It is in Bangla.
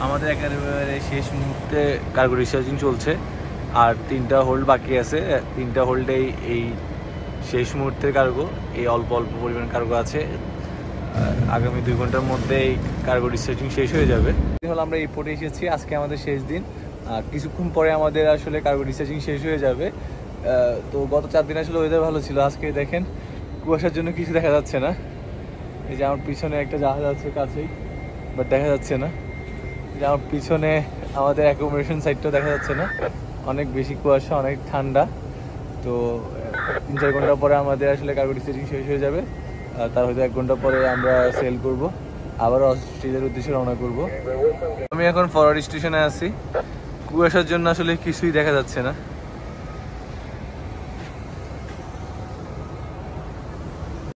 আমাদের একেবারে শেষ মুহূর্তে কার্গো ডিসচার্জিং চলছে, আর 3টা হোল্ড বাকি আছে। 3টা হোল্ডেই এই শেষ মুহূর্তের কার্গো, এই অল্প অল্প পরিমাণ কার্গো আছে। আগামী 2 ঘন্টার মধ্যে এই কার্গো ডিসচার্জিং শেষ হয়ে যাবে। হলো আমরা এই পোর্টে এসেছি, আজকে আমাদের শেষ দিন। কিছুক্ষণ পরে আমাদের আসলে কার্গো ডিসচার্জিং শেষ হয়ে যাবে। তো গত 4 দিন আসলে ওয়েদার ভালো ছিল, আজকে দেখেন কুয়াশার জন্য কিছু দেখা যাচ্ছে না। এই যে আমার পিছনে একটা জাহাজ আছে কাছেই, বাট দেখা যাচ্ছে না। যে আমার পিছনে আমাদের অ্যাকোমোডেশন সাইডটাও দেখা যাচ্ছে না, অনেক বেশি কুয়াশা, অনেক ঠান্ডা। তো 3-4 ঘন্টা পরে আমাদের আসলে কার্গো ডিসচার্জিং শেষ হয়ে যাবে। তার হয়তো 1 ঘন্টা পরে আমরা সেল করব, আবারও অস্ট্রেলিয়ার উদ্দেশ্যে রওনা করব। আমি এখন ফরওয়ার্ড স্টেশনে আছি, কুয়াশার জন্য আসলে কিছুই দেখা যাচ্ছে না।